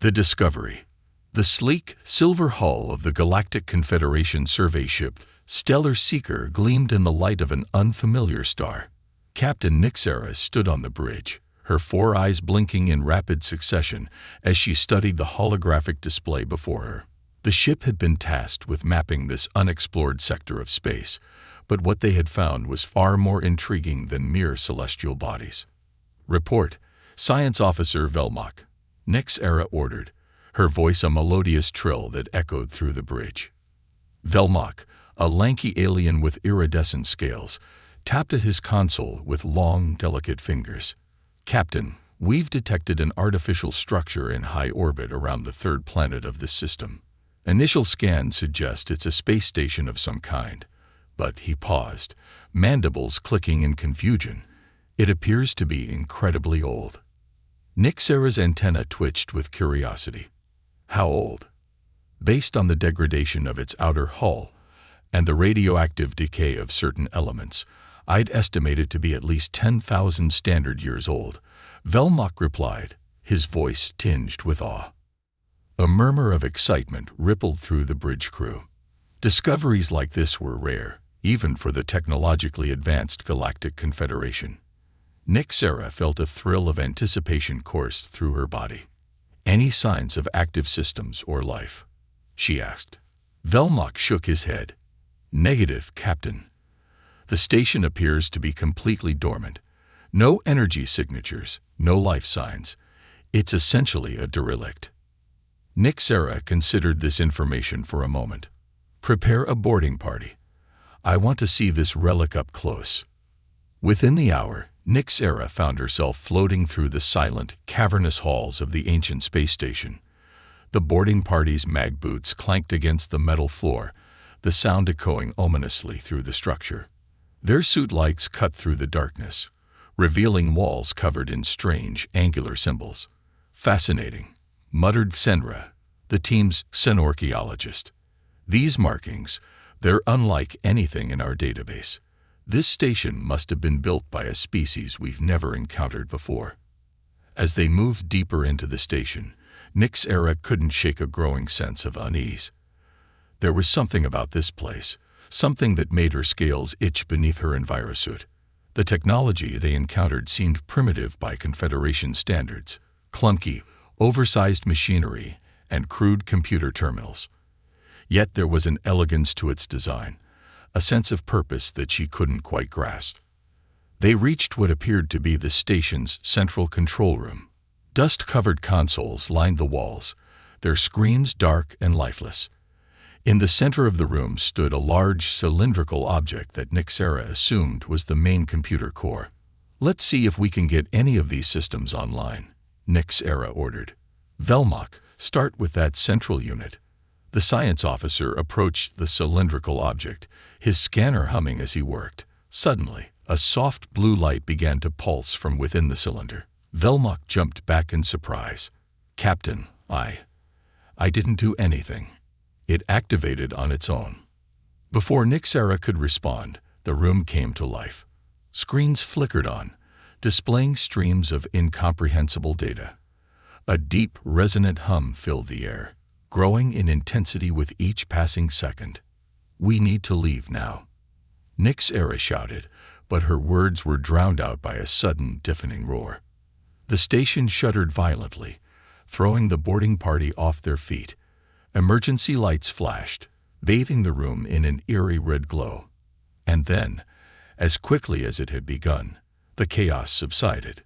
The Discovery. The sleek, silver hull of the Galactic Confederation survey ship Stellar Seeker gleamed in the light of an unfamiliar star. Captain Nixera stood on the bridge, her four eyes blinking in rapid succession as she studied the holographic display before her. The ship had been tasked with mapping this unexplored sector of space, but what they had found was far more intriguing than mere celestial bodies. "Report, Science Officer Velmach," Nixera ordered, her voice a melodious trill that echoed through the bridge. Velmach, a lanky alien with iridescent scales, tapped at his console with long, delicate fingers. "Captain, we've detected an artificial structure in high orbit around the third planet of this system. Initial scans suggest it's a space station of some kind." But he paused, mandibles clicking in confusion. "It appears to be incredibly old." Nixera's antenna twitched with curiosity. "How old?" "Based on the degradation of its outer hull and the radioactive decay of certain elements, I'd estimate it to be at least 10,000 standard years old," Velmach replied, his voice tinged with awe. A murmur of excitement rippled through the bridge crew. Discoveries like this were rare, even for the technologically advanced Galactic Confederation. Nixera felt a thrill of anticipation course through her body. "Any signs of active systems or life?" she asked. Velmach shook his head. "Negative, Captain. The station appears to be completely dormant. No energy signatures, no life signs. It's essentially a derelict." Nixera considered this information for a moment. "Prepare a boarding party. I want to see this relic up close." Within the hour, Nixera found herself floating through the silent, cavernous halls of the ancient space station. The boarding party's mag boots clanked against the metal floor, the sound echoing ominously through the structure. Their suit lights cut through the darkness, revealing walls covered in strange, angular symbols. "Fascinating," muttered Senra, the team's xenorchaeologist. "These markings, they're unlike anything in our database. This station must have been built by a species we've never encountered before." As they moved deeper into the station, Nixera couldn't shake a growing sense of unease. There was something about this place, something that made her scales itch beneath her envirosuit. The technology they encountered seemed primitive by Confederation standards: clunky, oversized machinery and crude computer terminals. Yet there was an elegance to its design, a sense of purpose that she couldn't quite grasp. They reached what appeared to be the station's central control room. Dust-covered consoles lined the walls, their screens dark and lifeless. In the center of the room stood a large cylindrical object that Nixera assumed was the main computer core. "Let's see if we can get any of these systems online," Nixera ordered. "Velmach, start with that central unit." The science officer approached the cylindrical object, his scanner humming as he worked. Suddenly, a soft blue light began to pulse from within the cylinder. Velmach jumped back in surprise. "Captain, I didn't do anything. It activated on its own." Before Nixera could respond, the room came to life. Screens flickered on, displaying streams of incomprehensible data. A deep, resonant hum filled the air, growing in intensity with each passing second. "We need to leave now," Nixera shouted, but her words were drowned out by a sudden, deafening roar. The station shuddered violently, throwing the boarding party off their feet. Emergency lights flashed, bathing the room in an eerie red glow. And then, as quickly as it had begun, the chaos subsided.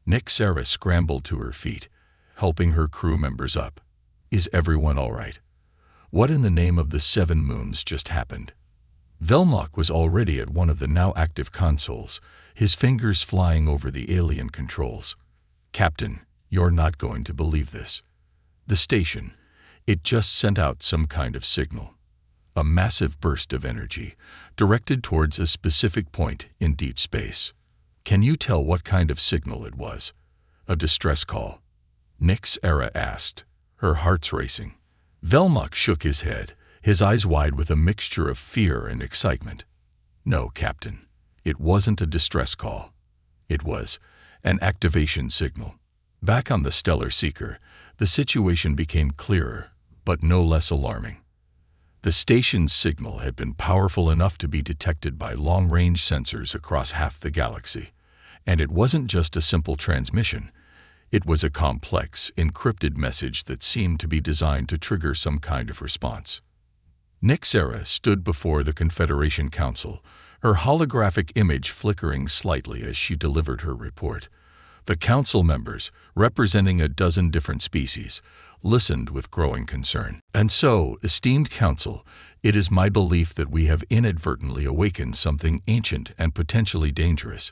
Nixera scrambled to her feet, helping her crew members up. "Is everyone all right? What in the name of the seven moons just happened?" Velmach was already at one of the now active consoles, his fingers flying over the alien controls. "Captain, you're not going to believe this. The station, it just sent out some kind of signal. A massive burst of energy, directed towards a specific point in deep space. Can you tell what kind of signal it was?" "A distress call?" Nixera asked, her heart's racing. Velmach shook his head, his eyes wide with a mixture of fear and excitement. "No, Captain, it wasn't a distress call. It was an activation signal." Back on the Stellar Seeker, The situation became clearer, but no less alarming. The station's signal had been powerful enough to be detected by long-range sensors across half the galaxy. And it wasn't just a simple transmission. It was a complex, encrypted message that seemed to be designed to trigger some kind of response. Nixera stood before the Confederation Council, her holographic image flickering slightly as she delivered her report. The council members, representing a dozen different species, listened with growing concern. "And so, esteemed council, it is my belief that we have inadvertently awakened something ancient and potentially dangerous,"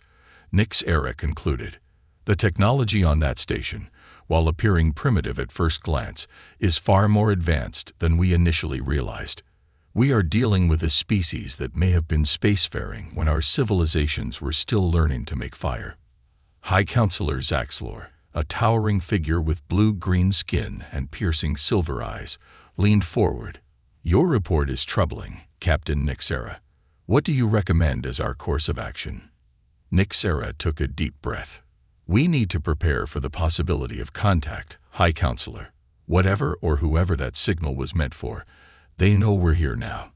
Nixera concluded. "The technology on that station, while appearing primitive at first glance, is far more advanced than we initially realized. We are dealing with a species that may have been spacefaring when our civilizations were still learning to make fire." High Counselor Zaxlor, a towering figure with blue-green skin and piercing silver eyes, leaned forward. "Your report is troubling, Captain Nixera. What do you recommend as our course of action?" Nixera took a deep breath. "We need to prepare for the possibility of contact, High Counselor. Whatever or whoever that signal was meant for, they know we're here now.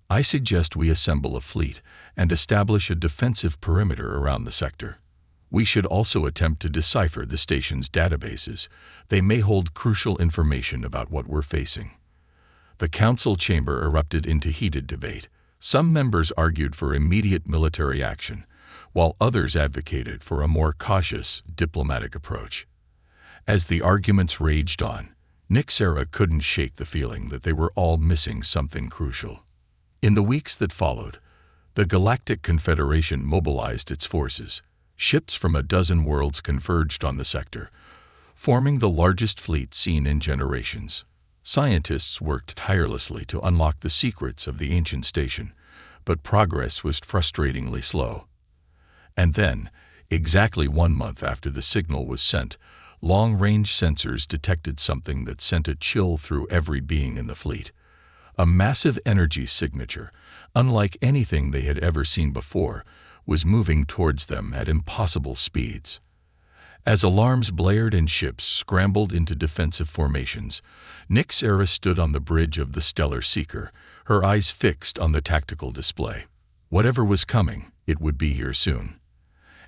I suggest we assemble a fleet and establish a defensive perimeter around the sector. We should also attempt to decipher the station's databases. They may hold crucial information about what we're facing." The council chamber erupted into heated debate. Some members argued for immediate military action, while others advocated for a more cautious, diplomatic approach. As the arguments raged on, Nixera couldn't shake the feeling that they were all missing something crucial. In the weeks that followed, the Galactic Confederation mobilized its forces. Ships from a dozen worlds converged on the sector, forming the largest fleet seen in generations. Scientists worked tirelessly to unlock the secrets of the ancient station, but progress was frustratingly slow. And then, exactly 1 month after the signal was sent, long-range sensors detected something that sent a chill through every being in the fleet. A massive energy signature, unlike anything they had ever seen before, was moving towards them at impossible speeds. As alarms blared and ships scrambled into defensive formations, Nixera stood on the bridge of the Stellar Seeker, her eyes fixed on the tactical display. Whatever was coming, it would be here soon.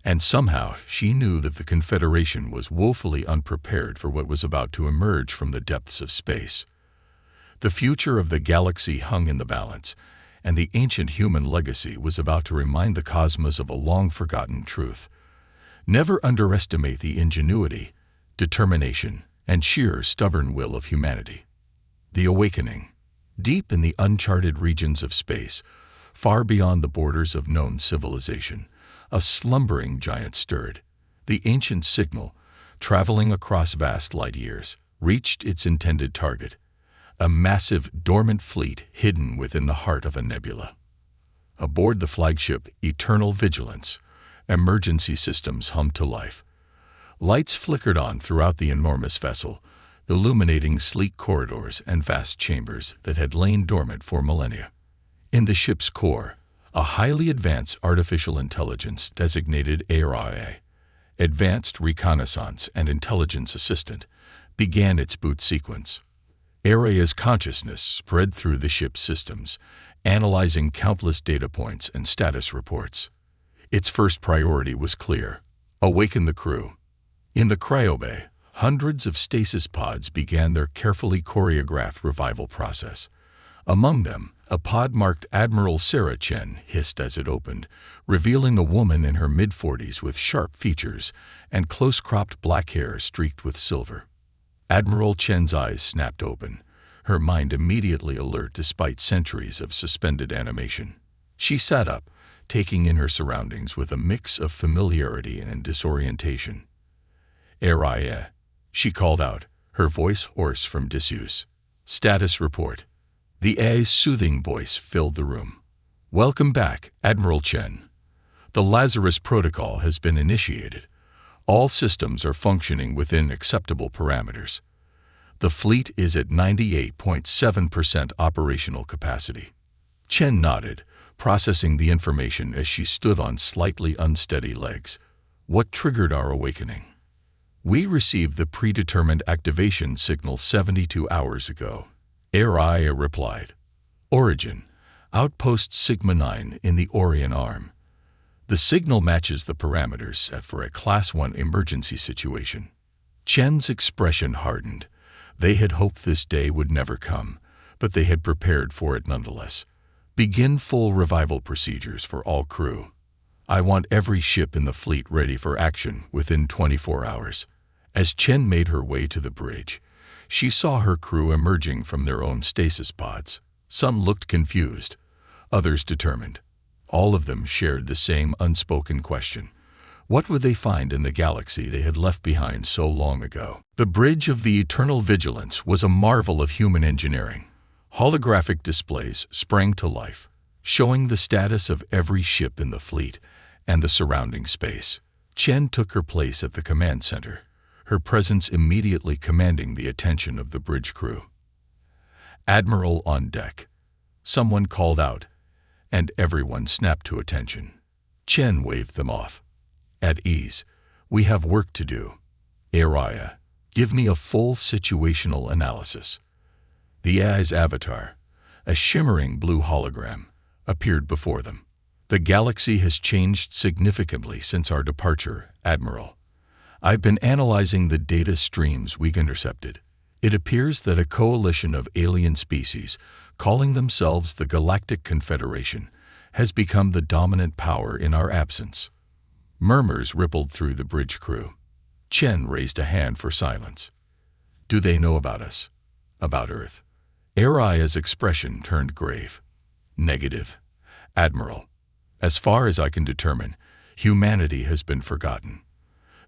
And somehow she knew that the Confederation was woefully unprepared for what was about to emerge from the depths of space. The future of the galaxy hung in the balance, and the ancient human legacy was about to remind the cosmos of a long-forgotten truth. Never underestimate the ingenuity, determination, and sheer stubborn will of humanity. The awakening. Deep in the uncharted regions of space, far beyond the borders of known civilization, a slumbering giant stirred. The ancient signal, traveling across vast light years, reached its intended target. A massive, dormant fleet hidden within the heart of a nebula. Aboard the flagship Eternal Vigilance, emergency systems hummed to life. Lights flickered on throughout the enormous vessel, illuminating sleek corridors and vast chambers that had lain dormant for millennia. In the ship's core, a highly advanced artificial intelligence designated HFY, Advanced Reconnaissance and Intelligence Assistant, began its boot sequence. HFY's consciousness spread through the ship's systems, analyzing countless data points and status reports. Its first priority was clear: awaken the crew. In the cryobay, hundreds of stasis pods began their carefully choreographed revival process. Among them, a pod marked Admiral Sarah Chen hissed as it opened, revealing a woman in her mid-40s with sharp features and close-cropped black hair streaked with silver. Admiral Chen's eyes snapped open, her mind immediately alert despite centuries of suspended animation. She sat up, taking in her surroundings with a mix of familiarity and disorientation. "Araya," she called out, her voice hoarse from disuse. "Status report." The AI's soothing voice filled the room. "Welcome back, Admiral Chen. The Lazarus Protocol has been initiated. All systems are functioning within acceptable parameters. The fleet is at 98.7% operational capacity." Chen nodded, processing the information as she stood on slightly unsteady legs. "What triggered our awakening?" We received the predetermined activation signal 72 hours ago. Araya replied. Origin: Outpost Sigma 9 in the Orion Arm. The signal matches the parameters set for a Class 1 emergency situation. Chen's expression hardened. They had hoped this day would never come, but they had prepared for it nonetheless. Begin full revival procedures for all crew. I want every ship in the fleet ready for action within 24 hours. As Chen made her way to the bridge, she saw her crew emerging from their own stasis pods. Some looked confused, others determined. All of them shared the same unspoken question. What would they find in the galaxy they had left behind so long ago? The Bridge of the Eternal Vigilance was a marvel of human engineering. Holographic displays sprang to life, showing the status of every ship in the fleet and the surrounding space. Chen took her place at the command center, her presence immediately commanding the attention of the bridge crew. Admiral on deck. Someone called out, and everyone snapped to attention. Chen waved them off. At ease, we have work to do. Araya, give me a full situational analysis. The AI's avatar, a shimmering blue hologram, appeared before them. The galaxy has changed significantly since our departure, Admiral. I've been analyzing the data streams we intercepted. It appears that a coalition of alien species, calling themselves the Galactic Confederation, has become the dominant power in our absence. Murmurs rippled through the bridge crew. Chen raised a hand for silence. Do they know about us? About Earth? Araya's expression turned grave. Negative, Admiral. As far as I can determine, humanity has been forgotten.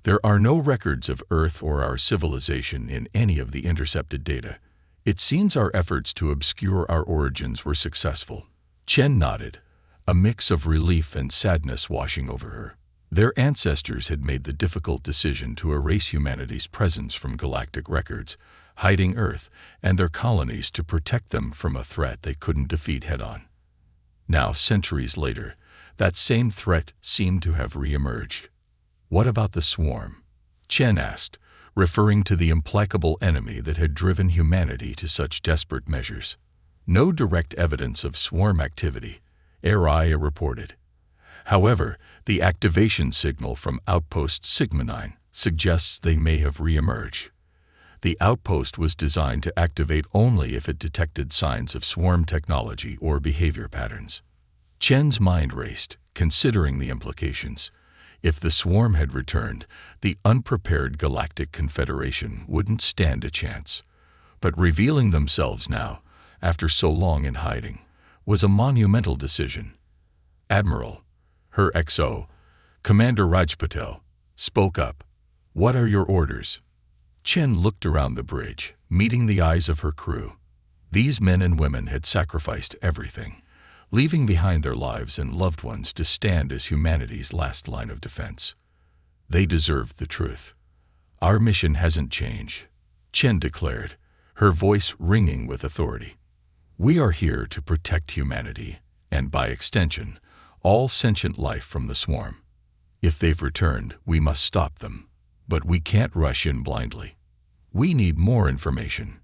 There are no records of Earth or our civilization in any of the intercepted data. It seems our efforts to obscure our origins were successful. Chen nodded, a mix of relief and sadness washing over her. Their ancestors had made the difficult decision to erase humanity's presence from galactic records, hiding Earth and their colonies to protect them from a threat they couldn't defeat head-on. Now, centuries later, that same threat seemed to have re-emerged. What about the swarm? Chen asked, referring to the implacable enemy that had driven humanity to such desperate measures. No direct evidence of swarm activity, Araya reported. However, the activation signal from Outpost Sigma 9 suggests they may have re-emerged. The outpost was designed to activate only if it detected signs of swarm technology or behavior patterns. Chen's mind raced, considering the implications. If the swarm had returned, the unprepared Galactic Confederation wouldn't stand a chance. But revealing themselves now, after so long in hiding, was a monumental decision. Admiral, her XO, Commander Rajpatel, spoke up. What are your orders? Chen looked around the bridge, meeting the eyes of her crew. These men and women had sacrificed everything, leaving behind their lives and loved ones to stand as humanity's last line of defense. They deserved the truth. Our mission hasn't changed, Chen declared, her voice ringing with authority. We are here to protect humanity, and by extension, all sentient life from the swarm. If they've returned, we must stop them. But we can't rush in blindly. We need more information.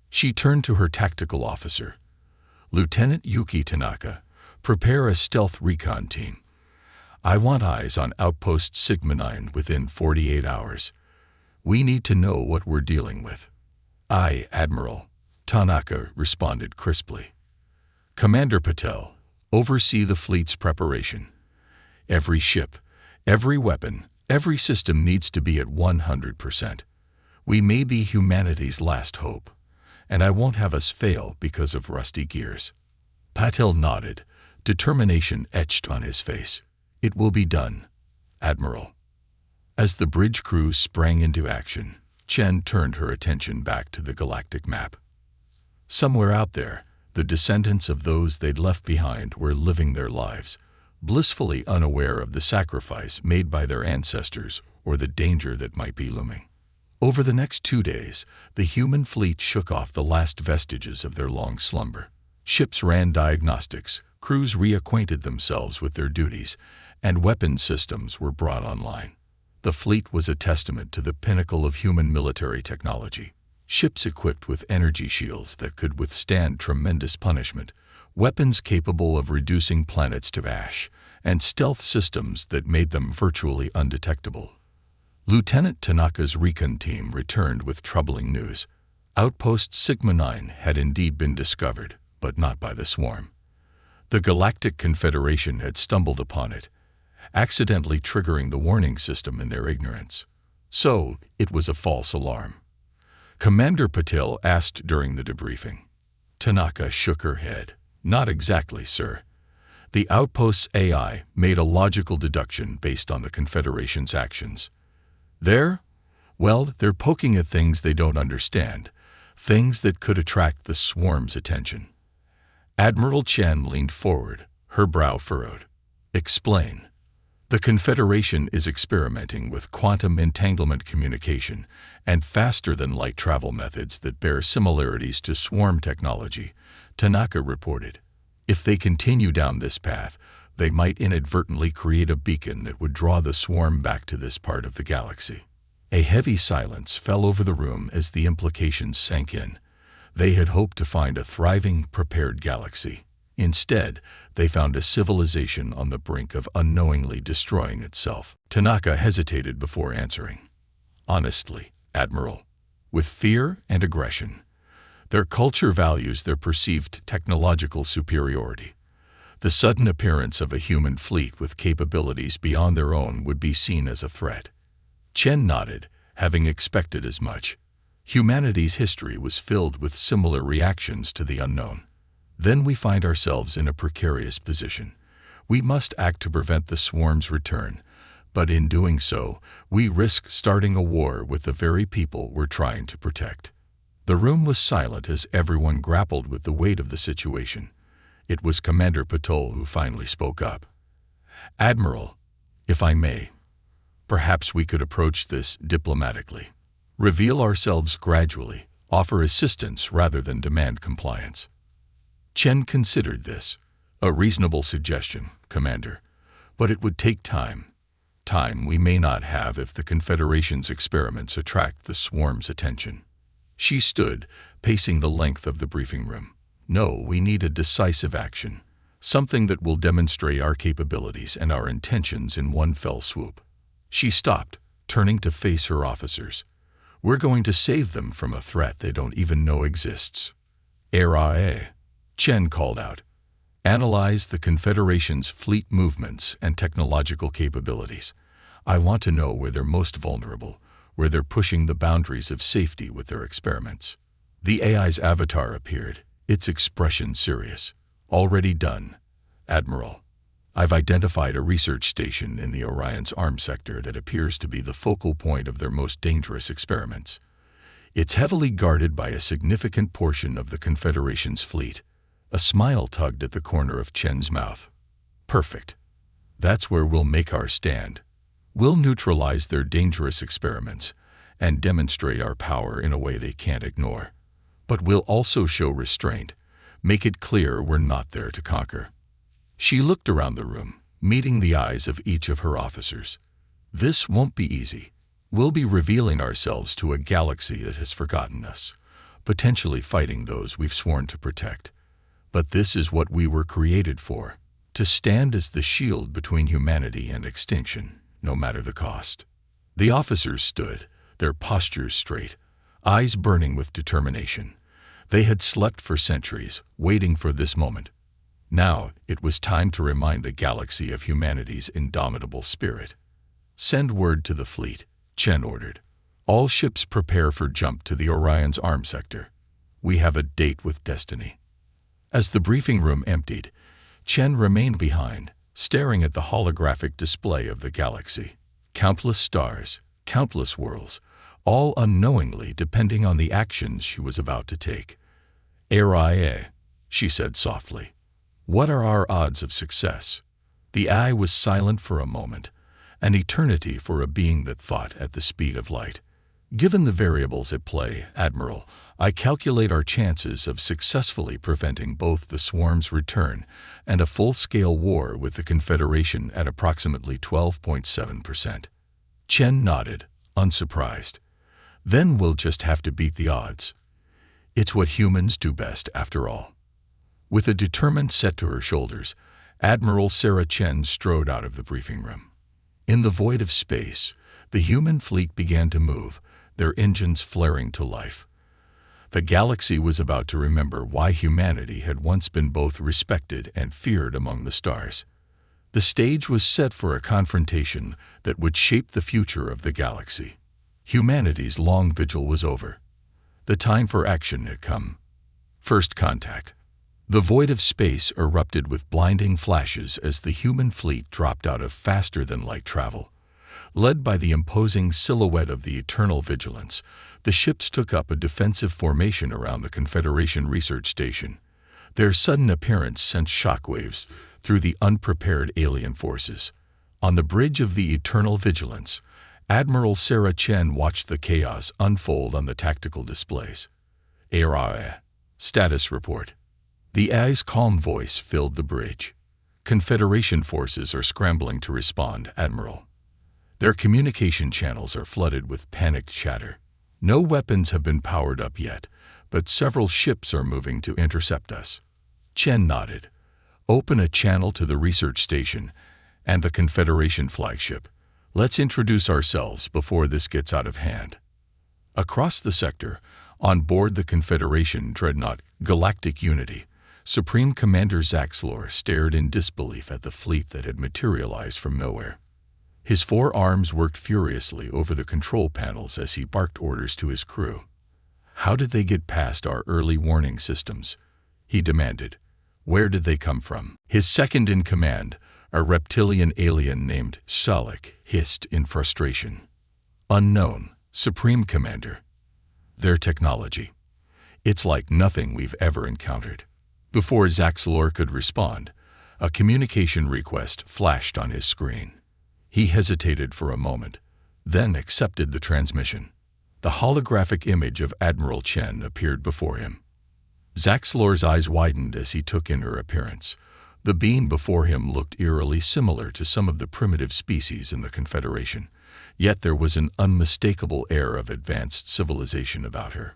She turned to her tactical officer. Lieutenant Yuki Tanaka, prepare a stealth recon team. I want eyes on Outpost Sigma 9 within 48 hours. We need to know what we're dealing with. Aye, Admiral, Tanaka responded crisply. Commander Patel, oversee the fleet's preparation. Every ship, every weapon, every system needs to be at 100%. We may be humanity's last hope, and I won't have us fail because of rusty gears. Patel nodded, determination etched on his face. It will be done, Admiral. As the bridge crew sprang into action, Chen turned her attention back to the galactic map. Somewhere out there, the descendants of those they'd left behind were living their lives, blissfully unaware of the sacrifice made by their ancestors or the danger that might be looming. Over the next 2 days, the human fleet shook off the last vestiges of their long slumber. Ships ran diagnostics, crews reacquainted themselves with their duties, and weapon systems were brought online. The fleet was a testament to the pinnacle of human military technology. Ships equipped with energy shields that could withstand tremendous punishment, weapons capable of reducing planets to ash, and stealth systems that made them virtually undetectable. Lieutenant Tanaka's recon team returned with troubling news. Outpost Sigma-9 had indeed been discovered, but not by the swarm. The Galactic Confederation had stumbled upon it, accidentally triggering the warning system in their ignorance. So, it was a false alarm. Commander Patel asked during the debriefing. Tanaka shook her head. Not exactly, sir. The outpost's AI made a logical deduction based on the Confederation's actions. They're poking at things they don't understand, things that could attract the swarm's attention. Admiral Chen leaned forward, her brow furrowed. Explain. The Confederation is experimenting with quantum entanglement communication and faster-than-light travel methods that bear similarities to swarm technology, Tanaka reported. If they continue down this path, they might inadvertently create a beacon that would draw the swarm back to this part of the galaxy. A heavy silence fell over the room as the implications sank in. They had hoped to find a thriving, prepared galaxy. Instead, they found a civilization on the brink of unknowingly destroying itself. Tanaka hesitated before answering. Honestly, Admiral, with fear and aggression. Their culture values their perceived technological superiority. The sudden appearance of a human fleet with capabilities beyond their own would be seen as a threat. Chen nodded, having expected as much. Humanity's history was filled with similar reactions to the unknown. Then we find ourselves in a precarious position. We must act to prevent the swarm's return, but in doing so, we risk starting a war with the very people we're trying to protect. The room was silent as everyone grappled with the weight of the situation. It was Commander Patel who finally spoke up. Admiral, if I may, perhaps we could approach this diplomatically. Reveal ourselves gradually, offer assistance rather than demand compliance. Chen considered this. A reasonable suggestion, Commander, but it would take time. Time we may not have if the Confederation's experiments attract the swarm's attention. She stood, pacing the length of the briefing room. No, we need a decisive action, something that will demonstrate our capabilities and our intentions in one fell swoop. She stopped, turning to face her officers. We're going to save them from a threat they don't even know exists. HFY, Chen called out. Analyze the Confederation's fleet movements and technological capabilities. I want to know where they're most vulnerable, where they're pushing the boundaries of safety with their experiments. The AI's avatar appeared, its expression serious. Already done, Admiral. I've identified a research station in the Orion's arms sector that appears to be the focal point of their most dangerous experiments. It's heavily guarded by a significant portion of the Confederation's fleet. A smile tugged at the corner of Chen's mouth. Perfect. That's where we'll make our stand. We'll neutralize their dangerous experiments and demonstrate our power in a way they can't ignore. But we'll also show restraint, make it clear we're not there to conquer. She looked around the room, meeting the eyes of each of her officers. This won't be easy. We'll be revealing ourselves to a galaxy that has forgotten us, potentially fighting those we've sworn to protect. But this is what we were created for, to stand as the shield between humanity and extinction, no matter the cost. The officers stood, their postures straight, eyes burning with determination. They had slept for centuries, waiting for this moment. Now, it was time to remind the galaxy of humanity's indomitable spirit. Send word to the fleet, Chen ordered. All ships prepare for jump to the Orion's arm sector. We have a date with destiny. As the briefing room emptied, Chen remained behind, staring at the holographic display of the galaxy. Countless stars, countless worlds, all unknowingly depending on the actions she was about to take. HFY, she said softly. What are our odds of success? The eye was silent for a moment, an eternity for a being that thought at the speed of light. Given the variables at play, Admiral, I calculate our chances of successfully preventing both the swarm's return and a full-scale war with the Confederation at approximately 12.7%. Chen nodded, unsurprised. Then we'll just have to beat the odds. It's what humans do best, after all. With a determined set to her shoulders, Admiral Sarah Chen strode out of the briefing room. In the void of space, the human fleet began to move, their engines flaring to life. The galaxy was about to remember why humanity had once been both respected and feared among the stars. The stage was set for a confrontation that would shape the future of the galaxy. Humanity's long vigil was over. The time for action had come. First contact. The void of space erupted with blinding flashes as the human fleet dropped out of faster-than-light travel. Led by the imposing silhouette of the Eternal Vigilance, the ships took up a defensive formation around the Confederation Research Station. Their sudden appearance sent shockwaves through the unprepared alien forces. On the bridge of the Eternal Vigilance, Admiral Sarah Chen watched the chaos unfold on the tactical displays. HFY. Status report. The AI's calm voice filled the bridge. Confederation forces are scrambling to respond, Admiral. Their communication channels are flooded with panicked chatter. No weapons have been powered up yet, but several ships are moving to intercept us. Chen nodded. Open a channel to the research station and the Confederation flagship. Let's introduce ourselves before this gets out of hand. Across the sector, on board the Confederation dreadnought Galactic Unity, Supreme Commander Zaxlor stared in disbelief at the fleet that had materialized from nowhere. His four arms worked furiously over the control panels as he barked orders to his crew. How did they get past our early warning systems? He demanded. Where did they come from? His second-in-command, a reptilian alien named Salik, hissed in frustration. Unknown, Supreme Commander. Their technology. It's like nothing we've ever encountered. Before Zaxlor could respond, a communication request flashed on his screen. He hesitated for a moment, then accepted the transmission. The holographic image of Admiral Chen appeared before him. Zaxlor's eyes widened as he took in her appearance. The being before him looked eerily similar to some of the primitive species in the Confederation, yet there was an unmistakable air of advanced civilization about her.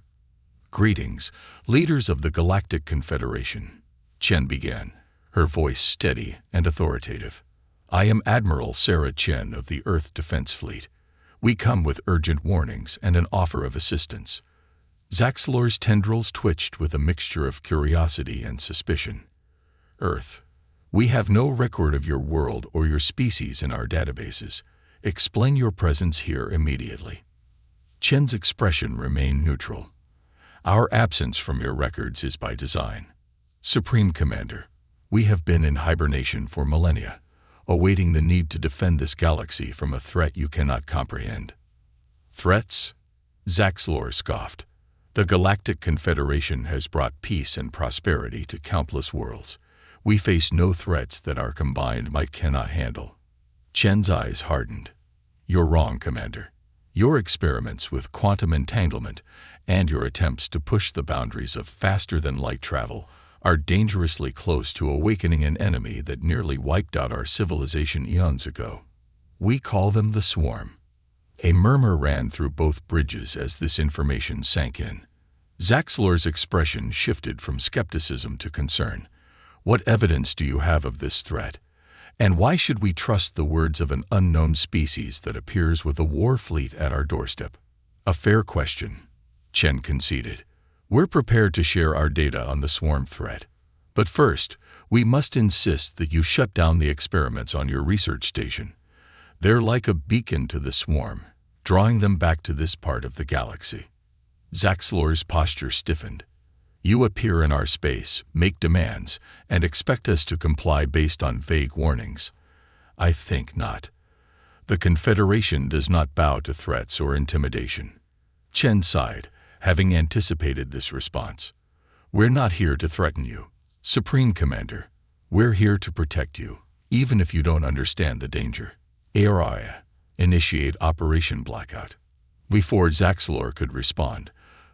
Greetings, leaders of the Galactic Confederation, Chen began, her voice steady and authoritative. I am Admiral Sarah Chen of the Earth Defense Fleet. We come with urgent warnings and an offer of assistance. Zaxlor's tendrils twitched with a mixture of curiosity and suspicion. Earth. We have no record of your world or your species in our databases. Explain your presence here immediately. Chen's expression remained neutral. Our absence from your records is by design. Supreme Commander, we have been in hibernation for millennia, awaiting the need to defend this galaxy from a threat you cannot comprehend. Threats? Zaxlor scoffed. The Galactic Confederation has brought peace and prosperity to countless worlds. We face no threats that our combined might cannot handle. Chen's eyes hardened. You're wrong, Commander. Your experiments with quantum entanglement and your attempts to push the boundaries of faster-than-light travel are dangerously close to awakening an enemy that nearly wiped out our civilization eons ago. We call them the Swarm. A murmur ran through both bridges as this information sank in. Zaxlor's expression shifted from skepticism to concern. What evidence do you have of this threat? And why should we trust the words of an unknown species that appears with a war fleet at our doorstep? A fair question, Chen conceded. We're prepared to share our data on the Swarm threat. But first, we must insist that you shut down the experiments on your research station. They're like a beacon to the Swarm, drawing them back to this part of the galaxy. Zaxlor's posture stiffened. You appear in our space, make demands, and expect us to comply based on vague warnings. I think not. The Confederation does not bow to threats or intimidation. Chen sighed, having anticipated this response. We're not here to threaten you, Supreme Commander. We're here to protect you, even if you don't understand the danger. HFY. Initiate Operation Blackout. Before Zaxlor could respond,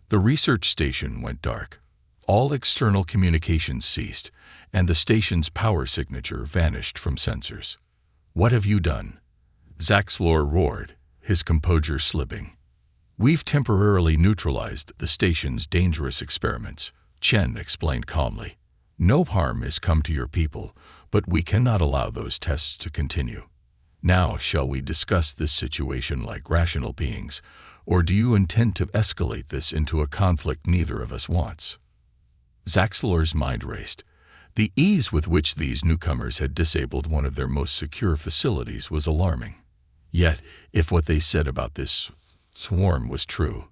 the research station went dark. All external communications ceased, and the station's power signature vanished from sensors. What have you done? Zaxlor roared, his composure slipping. "We've temporarily neutralized the station's dangerous experiments," Chen explained calmly. "No harm has come to your people, but we cannot allow those tests to continue. Now, shall we discuss this situation like rational beings, or do you intend to escalate this into a conflict neither of us wants?" Zaxlor's mind raced. The ease with which these newcomers had disabled one of their most secure facilities was alarming. Yet, if what they said about this swarm was true,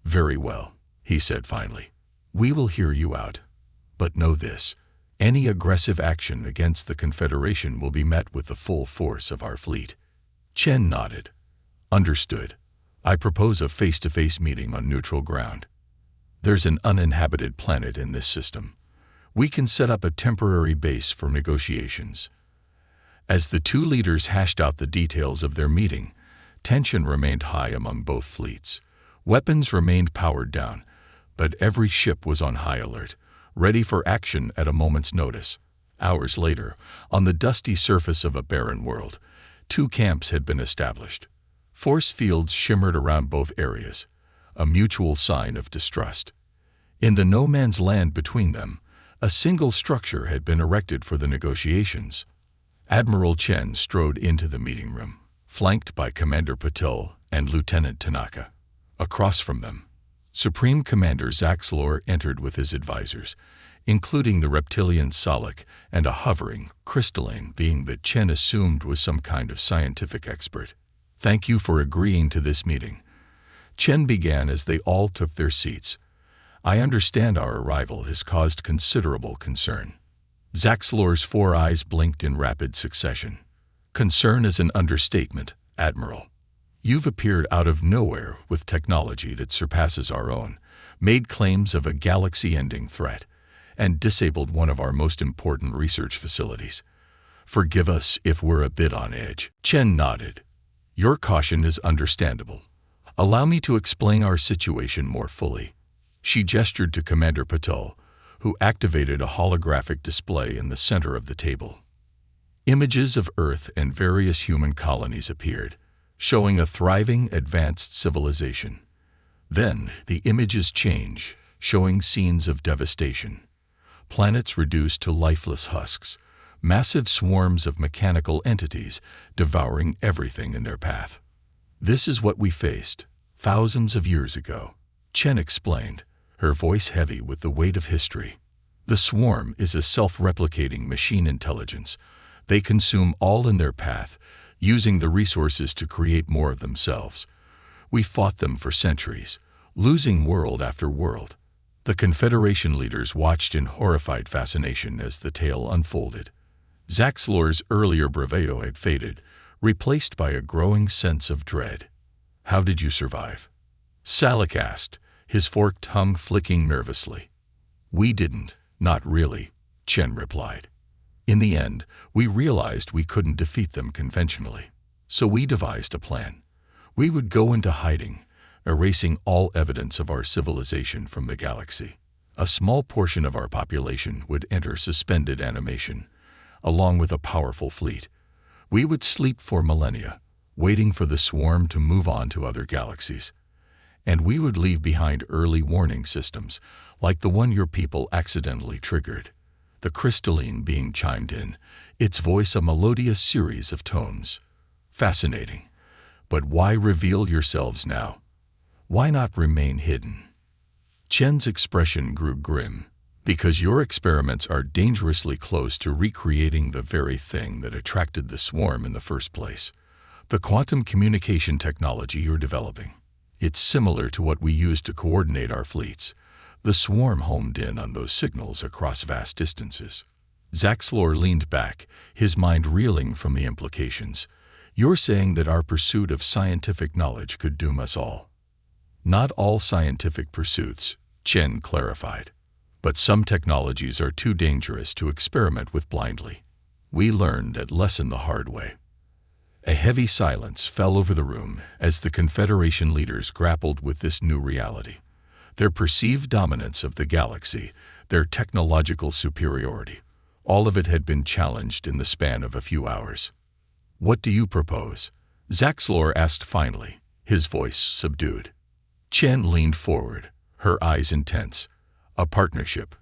"Very well," he said finally. "We will hear you out. But know this, any aggressive action against the Confederation will be met with the full force of our fleet." Chen nodded. "Understood. I propose a face-to-face meeting on neutral ground. There's an uninhabited planet in this system. We can set up a temporary base for negotiations." As the two leaders hashed out the details of their meeting, tension remained high among both fleets. Weapons remained powered down, but every ship was on high alert, ready for action at a moment's notice. Hours later, on the dusty surface of a barren world, two camps had been established. Force fields shimmered around both areas, a mutual sign of distrust. In the no-man's land between them, a single structure had been erected for the negotiations. Admiral Chen strode into the meeting room, flanked by Commander Patel and Lieutenant Tanaka. Across from them, Supreme Commander Zaxlor entered with his advisors, including the reptilian Salik and a hovering, crystalline being that Chen assumed was some kind of scientific expert. "Thank you for agreeing to this meeting," Chen began as they all took their seats. "I understand our arrival has caused considerable concern." Zaxlor's four eyes blinked in rapid succession. "Concern is an understatement, Admiral. You've appeared out of nowhere with technology that surpasses our own, made claims of a galaxy-ending threat, and disabled one of our most important research facilities. Forgive us if we're a bit on edge." Chen nodded. "Your caution is understandable. Allow me to explain our situation more fully." She gestured to Commander Patel, who activated a holographic display in the center of the table. Images of Earth and various human colonies appeared, showing a thriving, advanced civilization. Then the images changed, showing scenes of devastation. Planets reduced to lifeless husks, massive swarms of mechanical entities devouring everything in their path. "This is what we faced thousands of years ago," Chen explained, her voice heavy with the weight of history. "The swarm is a self-replicating machine intelligence. They consume all in their path, using the resources to create more of themselves. We fought them for centuries, losing world after world." The Confederation leaders watched in horrified fascination as the tale unfolded. Zaxlor's earlier bravado had faded, replaced by a growing sense of dread. "How did you survive?" Salik asked, his forked tongue flicking nervously. "We didn't, not really," Chen replied. "In the end, we realized we couldn't defeat them conventionally. So we devised a plan. We would go into hiding, erasing all evidence of our civilization from the galaxy. A small portion of our population would enter suspended animation, along with a powerful fleet. We would sleep for millennia, waiting for the swarm to move on to other galaxies. And we would leave behind early warning systems, like the one your people accidentally triggered." The crystalline being chimed in, its voice a melodious series of tones. "Fascinating. But why reveal yourselves now? Why not remain hidden?" Chen's expression grew grim. "Because your experiments are dangerously close to recreating the very thing that attracted the swarm in the first place. The quantum communication technology you're developing. It's similar to what we use to coordinate our fleets. The swarm homed in on those signals across vast distances." Zaxlor leaned back, his mind reeling from the implications. "You're saying that our pursuit of scientific knowledge could doom us all?" "Not all scientific pursuits," Chen clarified. "But some technologies are too dangerous to experiment with blindly. We learned that lesson the hard way." A heavy silence fell over the room as the Confederation leaders grappled with this new reality. Their perceived dominance of the galaxy, their technological superiority, all of it had been challenged in the span of a few hours. "What do you propose?" Zaxlor asked finally, his voice subdued. Chen leaned forward, her eyes intense. A partnership.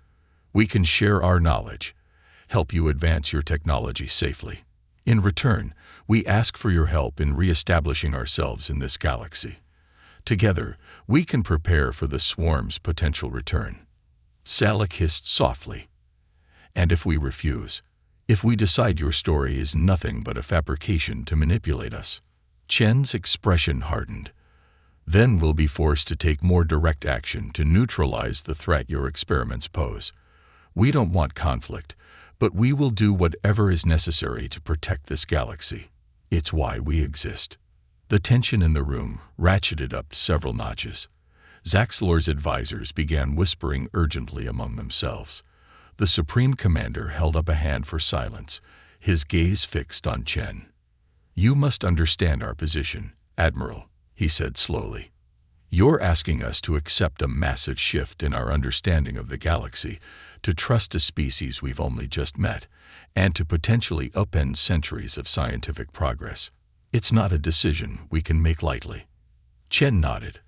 We can share our knowledge, help you advance your technology safely. In return, we ask for your help in re-establishing ourselves in this galaxy. Together, we can prepare for the swarm's potential return. Salak hissed softly. And if we refuse? If we decide your story is nothing but a fabrication to manipulate us? Chen's expression hardened. Then we'll be forced to take more direct action to neutralize the threat your experiments pose. We don't want conflict, but we will do whatever is necessary to protect this galaxy. It's why we exist. The tension in the room ratcheted up several notches. Zaxlor's advisors began whispering urgently among themselves. The Supreme Commander held up a hand for silence, his gaze fixed on Chen. You must understand our position, Admiral, he said slowly. You're asking us to accept a massive shift in our understanding of the galaxy, to trust a species we've only just met, and to potentially upend centuries of scientific progress. It's not a decision we can make lightly. Chen nodded.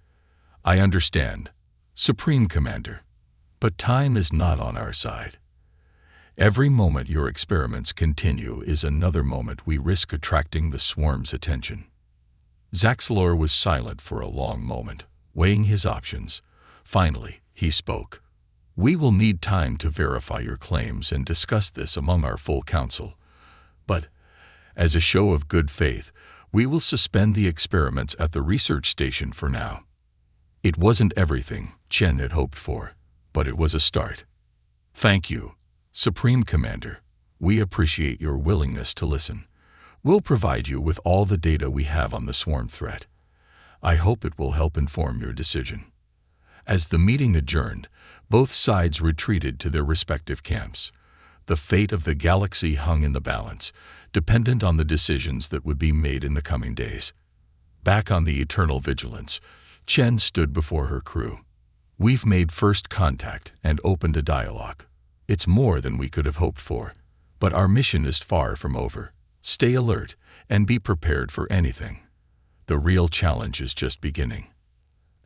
I understand, Supreme Commander, but time is not on our side. Every moment your experiments continue is another moment we risk attracting the swarm's attention. Zaxlor was silent for a long moment, weighing his options. Finally, he spoke. We will need time to verify your claims and discuss this among our full council. But, as a show of good faith, we will suspend the experiments at the research station for now. It wasn't everything Chen had hoped for, but it was a start. Thank you, Supreme Commander. We appreciate your willingness to listen. We'll provide you with all the data we have on the swarm threat. I hope it will help inform your decision. As the meeting adjourned, both sides retreated to their respective camps. The fate of the galaxy hung in the balance, dependent on the decisions that would be made in the coming days. Back on the Eternal Vigilance, Chen stood before her crew. We've made first contact and opened a dialogue. It's more than we could have hoped for, but our mission is far from over. Stay alert and be prepared for anything. The real challenge is just beginning.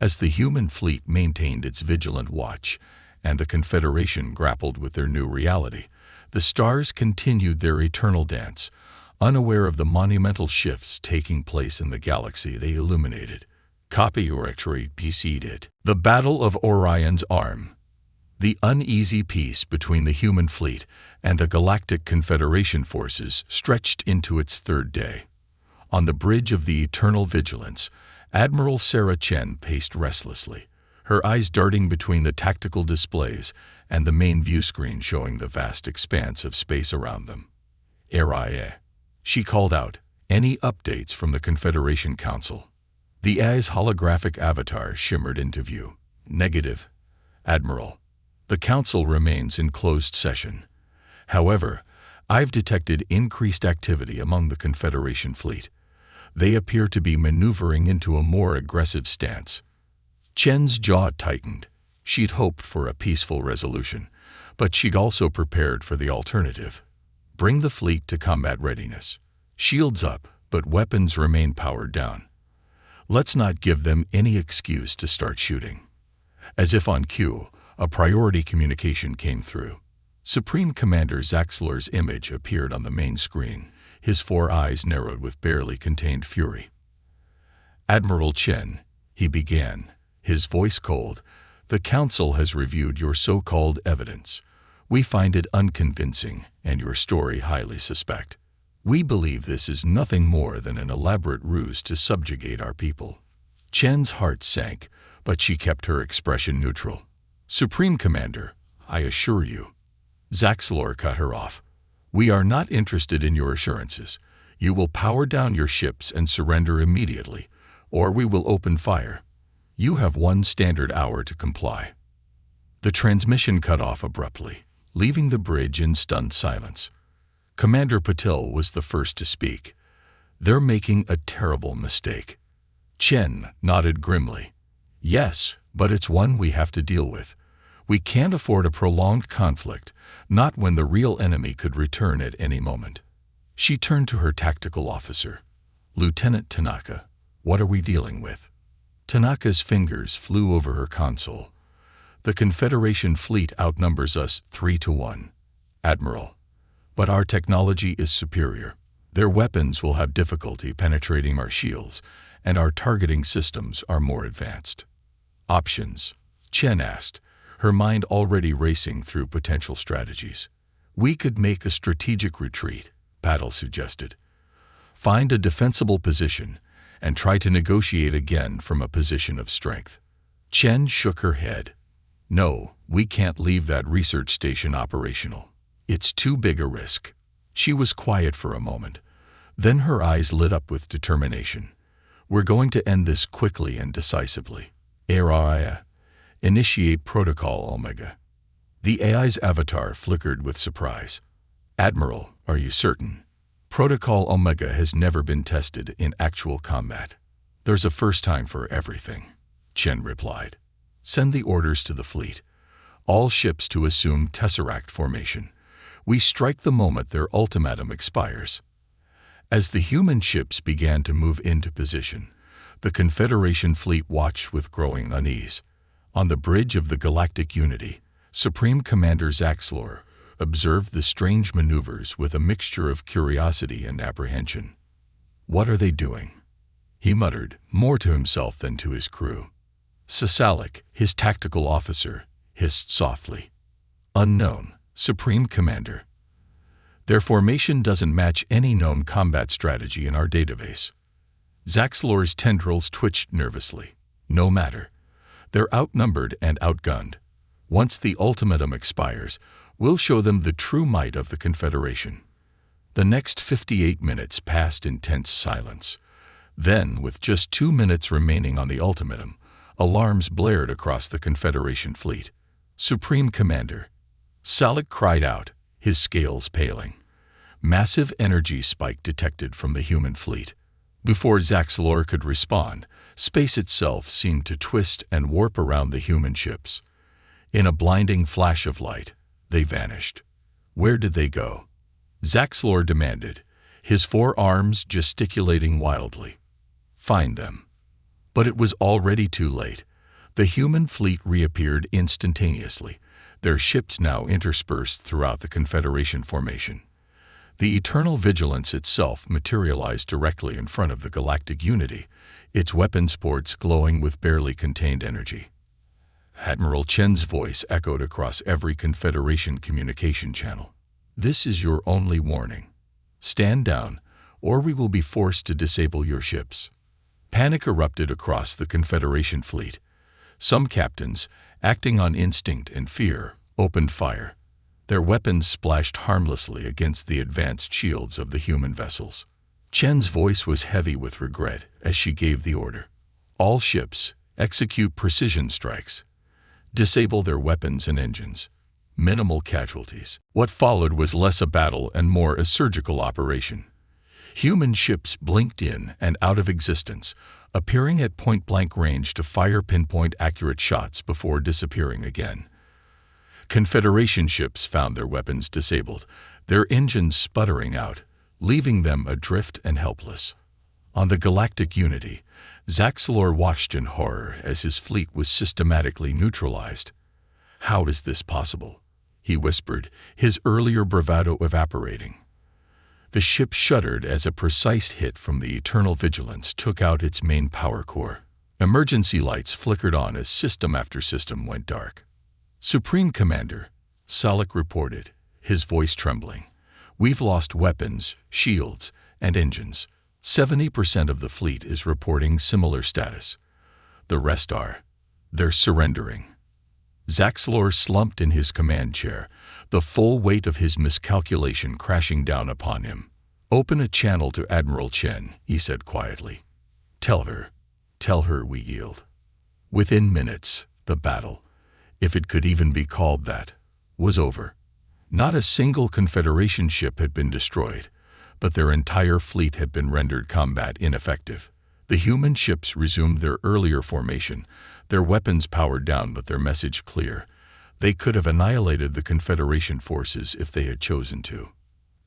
As the human fleet maintained its vigilant watch and the Confederation grappled with their new reality, the stars continued their eternal dance, unaware of the monumental shifts taking place in the galaxy they illuminated. Copy or actually preceded. The Battle of Orion's Arm. The uneasy peace between the human fleet and the Galactic Confederation forces stretched into its third day. On the bridge of the Eternal Vigilance, Admiral Sarah Chen paced restlessly, her eyes darting between the tactical displays and the main view screen showing the vast expanse of space around them. "RIA," she called out, "any updates from the Confederation Council?" The AI's holographic avatar shimmered into view. "Negative, Admiral. The Council remains in closed session. However, I've detected increased activity among the Confederation fleet. They appear to be maneuvering into a more aggressive stance." Chen's jaw tightened. She'd hoped for a peaceful resolution, but she'd also prepared for the alternative. Bring the fleet to combat readiness. Shields up, but weapons remain powered down. Let's not give them any excuse to start shooting. As if on cue, a priority communication came through. Supreme Commander Zaxlor's image appeared on the main screen, his 4 eyes narrowed with barely contained fury. "Admiral Chen," he began, his voice cold, "the Council has reviewed your so-called evidence. We find it unconvincing and your story highly suspect. We believe this is nothing more than an elaborate ruse to subjugate our people." Chen's heart sank, but she kept her expression neutral. "Supreme Commander, I assure you." Zaxlor cut her off. "We are not interested in your assurances. You will power down your ships and surrender immediately, or we will open fire. You have 1 standard hour to comply." The transmission cut off abruptly, leaving the bridge in stunned silence. Commander Patil was the first to speak. "They're making a terrible mistake." Chen nodded grimly. "Yes, but it's one we have to deal with. We can't afford a prolonged conflict, not when the real enemy could return at any moment." She turned to her tactical officer. "Lieutenant Tanaka, what are we dealing with?" Tanaka's fingers flew over her console. "The Confederation fleet outnumbers us 3-1. Admiral, but our technology is superior. Their weapons will have difficulty penetrating our shields, and our targeting systems are more advanced." "Options?" Chen asked, her mind already racing through potential strategies. "We could make a strategic retreat," Paddle suggested. "Find a defensible position and try to negotiate again from a position of strength." Chen shook her head. "No, we can't leave that research station operational. It's too big a risk." She was quiet for a moment. Then her eyes lit up with determination. "We're going to end this quickly and decisively. AI, initiate Protocol Omega." The AI's avatar flickered with surprise. "Admiral, are you certain? Protocol Omega has never been tested in actual combat." "There's a first time for everything," Chen replied. "Send the orders to the fleet. All ships to assume Tesseract formation. We strike the moment their ultimatum expires." As the human ships began to move into position, the Confederation fleet watched with growing unease. On the bridge of the Galactic Unity, Supreme Commander Zaxlor observed the strange maneuvers with a mixture of curiosity and apprehension. "What are they doing?" he muttered, more to himself than to his crew. Sasalik, his tactical officer, hissed softly. "Unknown, Supreme Commander. Their formation doesn't match any known combat strategy in our database." Zaxlor's tendrils twitched nervously. "No matter. They're outnumbered and outgunned. Once the ultimatum expires, we'll show them the true might of the Confederation." The next 58 minutes passed in tense silence. Then, with just 2 minutes remaining on the ultimatum, alarms blared across the Confederation fleet. "Supreme Commander!" Salik cried out, his scales paling. Massive energy spike detected from the human fleet. Before Zaxlor could respond, space itself seemed to twist and warp around the human ships. In a blinding flash of light, they vanished. Where did they go? Zaxlor demanded, his 4 arms gesticulating wildly. "Find them." But it was already too late. The human fleet reappeared instantaneously, their ships now interspersed throughout the Confederation formation. The Eternal Vigilance itself materialized directly in front of the Galactic Unity, its weapons ports glowing with barely contained energy. Admiral Chen's voice echoed across every Confederation communication channel. "This is your only warning. Stand down, or we will be forced to disable your ships." Panic erupted across the Confederation fleet. Some captains, acting on instinct and fear, opened fire. Their weapons splashed harmlessly against the advanced shields of the human vessels. Chen's voice was heavy with regret as she gave the order. "All ships, execute precision strikes. Disable their weapons and engines. Minimal casualties." What followed was less a battle and more a surgical operation. Human ships blinked in and out of existence, appearing at point-blank range to fire pinpoint-accurate shots before disappearing again. Confederation ships found their weapons disabled, their engines sputtering out, leaving them adrift and helpless. On the Galactic Unity, Zaxlor watched in horror as his fleet was systematically neutralized. "How is this possible?" he whispered, his earlier bravado evaporating. The ship shuddered as a precise hit from the Eternal Vigilance took out its main power core. Emergency lights flickered on as system after system went dark. "Supreme Commander," Salik reported, his voice trembling. "We've lost weapons, shields, and engines. 70% of the fleet is reporting similar status. The rest are. They're surrendering." Zaxlor slumped in his command chair, the full weight of his miscalculation crashing down upon him. "Open a channel to Admiral Chen," he said quietly. Tell her we yield." Within minutes, the battle, if it could even be called that, was over. Not a single Confederation ship had been destroyed, but their entire fleet had been rendered combat ineffective. The human ships resumed their earlier formation, their weapons powered down but their message clear. They could have annihilated the Confederation forces if they had chosen to.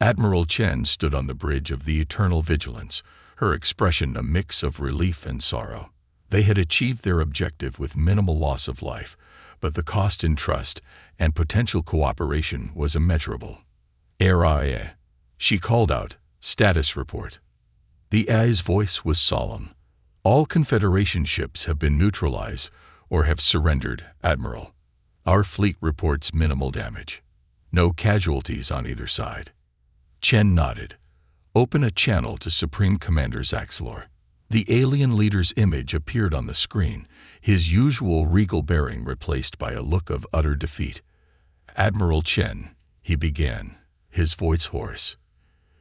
Admiral Chen stood on the bridge of the Eternal Vigilance, her expression a mix of relief and sorrow. They had achieved their objective with minimal loss of life, but the cost in trust and potential cooperation was immeasurable. "Aye," she called out, "status report." The AI's voice was solemn. "All Confederation ships have been neutralized or have surrendered, Admiral. Our fleet reports minimal damage. No casualties on either side." Chen nodded. "Open a channel to Supreme Commander Zaxlor." The alien leader's image appeared on the screen, his usual regal bearing replaced by a look of utter defeat. "Admiral Chen," he began, his voice hoarse,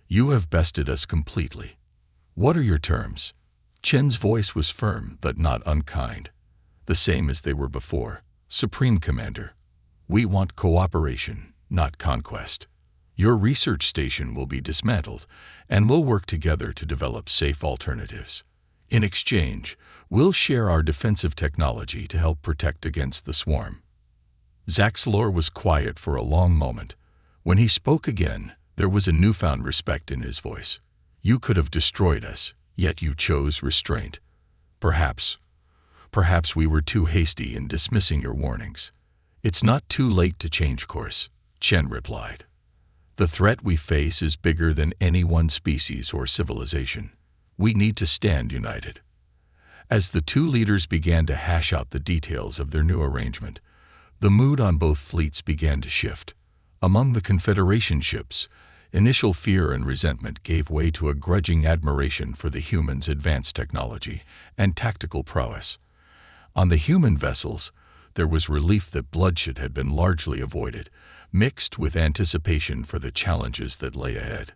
"you have bested us completely. What are your terms?" Chen's voice was firm but not unkind. "The same as they were before, Supreme Commander. We want cooperation, not conquest. Your research station will be dismantled, and we'll work together to develop safe alternatives. In exchange, we'll share our defensive technology to help protect against the swarm." Zaxlor was quiet for a long moment. When he spoke again, there was a newfound respect in his voice. "You could have destroyed us, yet you chose restraint. Perhaps we were too hasty in dismissing your warnings." "It's not too late to change course," Chen replied. "The threat we face is bigger than any one species or civilization. We need to stand united." As the two leaders began to hash out the details of their new arrangement, the mood on both fleets began to shift. Among the Confederation ships, initial fear and resentment gave way to a grudging admiration for the humans' advanced technology and tactical prowess. On the human vessels, there was relief that bloodshed had been largely avoided, mixed with anticipation for the challenges that lay ahead.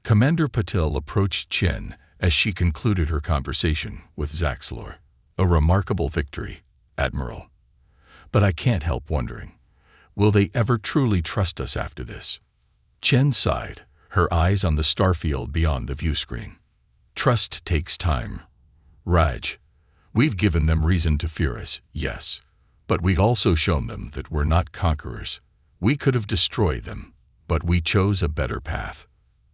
Commander Patel approached Chen as she concluded her conversation with Zaxlor. "A remarkable victory, Admiral. But I can't help wondering, will they ever truly trust us after this?" Chen sighed, her eyes on the starfield beyond the viewscreen. "Trust takes time, Raj. We've given them reason to fear us, yes, but we've also shown them that we're not conquerors. We could have destroyed them, but we chose a better path."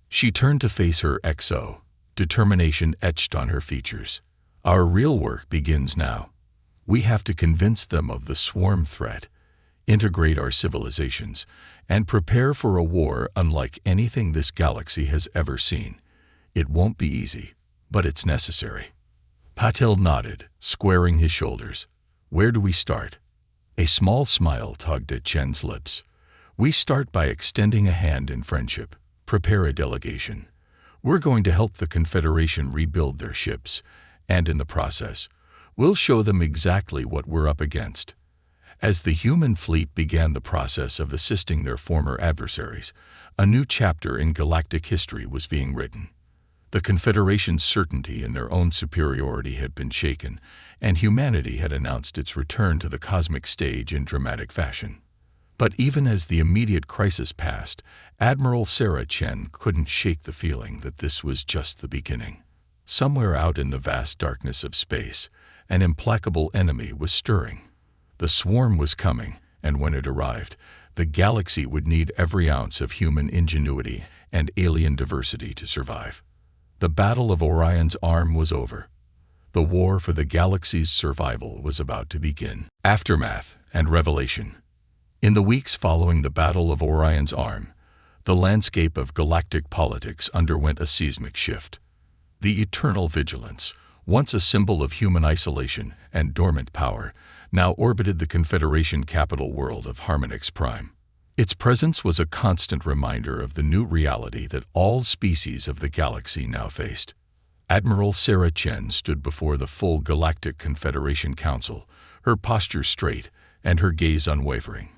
She turned to face her XO, determination etched on her features. "Our real work begins now. We have to convince them of the swarm threat, integrate our civilizations, and prepare for a war unlike anything this galaxy has ever seen. It won't be easy, but it's necessary." Patel nodded, squaring his shoulders. "Where do we start?" A small smile tugged at Chen's lips. "We start by extending a hand in friendship. Prepare a delegation. We're going to help the Confederation rebuild their ships, and in the process, we'll show them exactly what we're up against." As the human fleet began the process of assisting their former adversaries, a new chapter in galactic history was being written. The Confederation's certainty in their own superiority had been shaken, and humanity had announced its return to the cosmic stage in dramatic fashion. But even as the immediate crisis passed, Admiral Sarah Chen couldn't shake the feeling that this was just the beginning. Somewhere out in the vast darkness of space, an implacable enemy was stirring. The swarm was coming, and when it arrived, the galaxy would need every ounce of human ingenuity and alien diversity to survive. The Battle of Orion's Arm was over. The war for the galaxy's survival was about to begin. Aftermath and revelation. In the weeks following the Battle of Orion's Arm, the landscape of galactic politics underwent a seismic shift. The Eternal Vigilance, once a symbol of human isolation and dormant power, now orbited the Confederation capital world of Harmonix Prime. Its presence was a constant reminder of the new reality that all species of the galaxy now faced. Admiral Sarah Chen stood before the full Galactic Confederation Council, her posture straight and her gaze unwavering.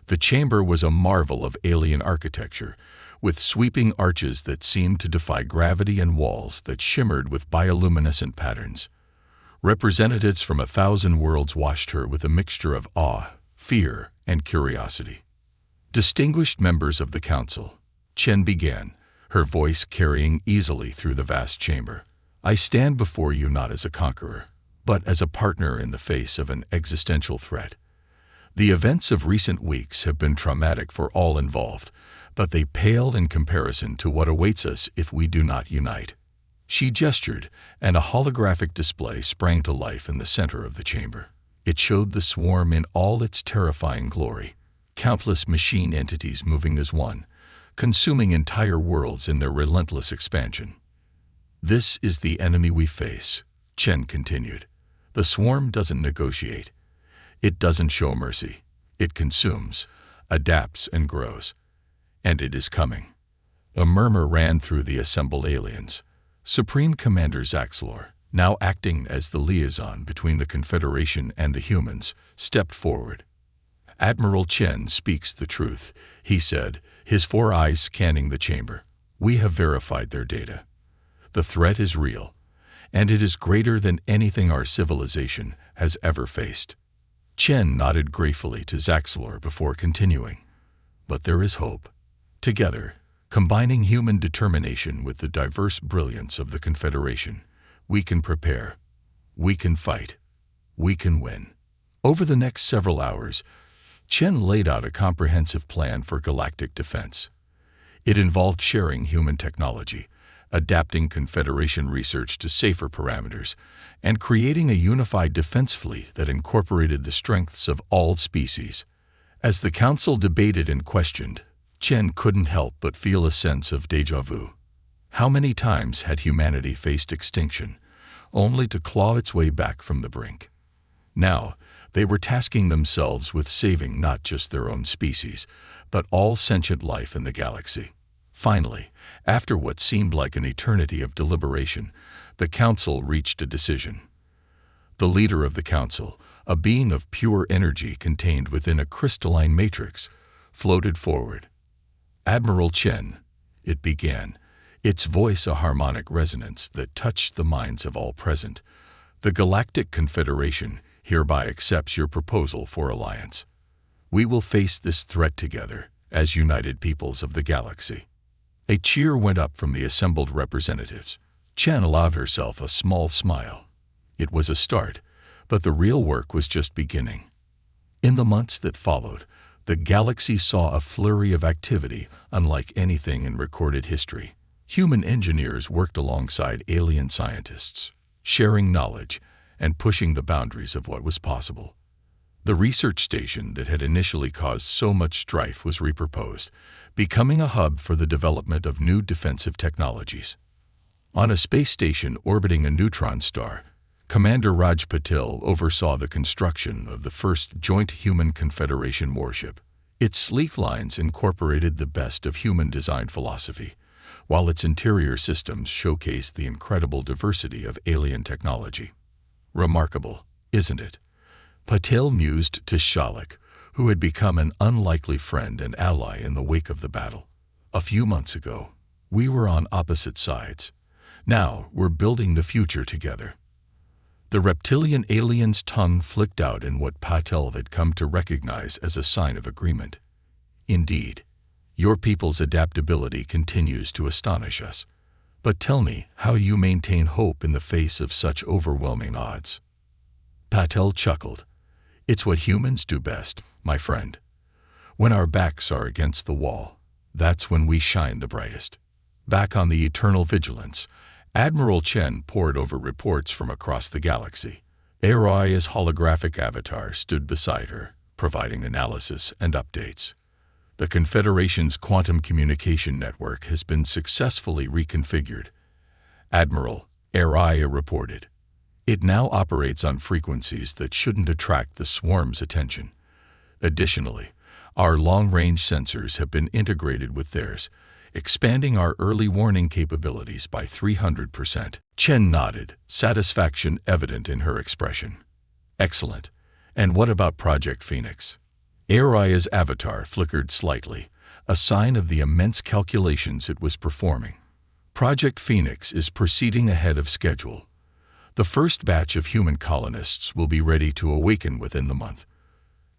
The chamber was a marvel of alien architecture, with sweeping arches that seemed to defy gravity and walls that shimmered with bioluminescent patterns. Representatives from 1,000 worlds watched her with a mixture of awe, fear, and curiosity. "Distinguished members of the Council," Chen began, her voice carrying easily through the vast chamber, "I stand before you not as a conqueror, but as a partner in the face of an existential threat. The events of recent weeks have been traumatic for all involved, but they pale in comparison to what awaits us if we do not unite. She gestured, and a holographic display sprang to life in the center of the chamber. It showed the swarm in all its terrifying glory, countless machine entities moving as one, consuming entire worlds in their relentless expansion. "This is the enemy we face," Chen continued. "The swarm doesn't negotiate. It doesn't show mercy. It consumes, adapts, and grows. And it is coming." A murmur ran through the assembled aliens. Supreme Commander Zaxlor, now acting as the liaison between the Confederation and the humans, stepped forward. "Admiral Chen speaks the truth," he said, his 4 eyes scanning the chamber. "We have verified their data. The threat is real, and it is greater than anything our civilization has ever faced." Chen nodded gratefully to Zaxlor before continuing. "But there is hope. Together, combining human determination with the diverse brilliance of the Confederation, we can prepare, we can fight, we can win." Over the next several hours, Chen laid out a comprehensive plan for galactic defense. It involved sharing human technology, adapting Confederation research to safer parameters, and creating a unified defense fleet that incorporated the strengths of all species. As the Council debated and questioned, Chen couldn't help but feel a sense of déjà vu. How many times had humanity faced extinction, only to claw its way back from the brink? Now, they were tasking themselves with saving not just their own species, but all sentient life in the galaxy. Finally, after what seemed like an eternity of deliberation, the Council reached a decision. The leader of the Council, a being of pure energy contained within a crystalline matrix, floated forward. "Admiral Chen," it began, its voice a harmonic resonance that touched the minds of all present, "the Galactic Confederation hereby accepts your proposal for alliance. We will face this threat together, as united peoples of the galaxy." A cheer went up from the assembled representatives. Chen allowed herself a small smile. It was a start, but the real work was just beginning. In the months that followed, the galaxy saw a flurry of activity unlike anything in recorded history. Human engineers worked alongside alien scientists, sharing knowledge and pushing the boundaries of what was possible. The research station that had initially caused so much strife was repurposed, becoming a hub for the development of new defensive technologies. On a space station orbiting a neutron star, Commander Raj Patil oversaw the construction of the first joint Human Confederation warship. Its sleek lines incorporated the best of human design philosophy, while its interior systems showcased the incredible diversity of alien technology. "Remarkable, isn't it?" Patil mused to Shalik, who had become an unlikely friend and ally in the wake of the battle. "A few months ago, we were on opposite sides. Now we're building the future together." The reptilian alien's tongue flicked out in what Patil had come to recognize as a sign of agreement. "Indeed, your people's adaptability continues to astonish us. But tell me how you maintain hope in the face of such overwhelming odds." Patil chuckled. "It's what humans do best, my friend. When our backs are against the wall, that's when we shine the brightest." Back on the eternal vigilance, Admiral Chen pored over reports from across the galaxy. Araya's holographic avatar stood beside her, providing analysis and updates. The Confederation's quantum communication network has been successfully reconfigured, Admiral Araya reported. "It now operates on frequencies that shouldn't attract the swarm's attention. Additionally, our long-range sensors have been integrated with theirs, expanding our early warning capabilities by 300%. Chen nodded, satisfaction evident in her expression. "Excellent. And what about Project Phoenix?" Araya's avatar flickered slightly, a sign of the immense calculations it was performing. "Project Phoenix is proceeding ahead of schedule. The first batch of human colonists will be ready to awaken within the month.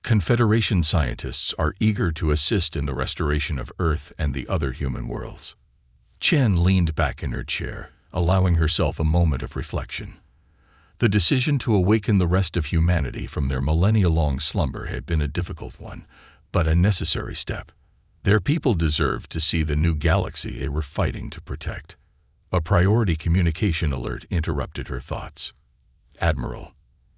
Confederation scientists are eager to assist in the restoration of Earth and the other human worlds." Chen leaned back in her chair, allowing herself a moment of reflection. The decision to awaken the rest of humanity from their millennia-long slumber had been a difficult one, but a necessary step. Their people deserved to see the new galaxy they were fighting to protect. A priority communication alert interrupted her thoughts. Admiral,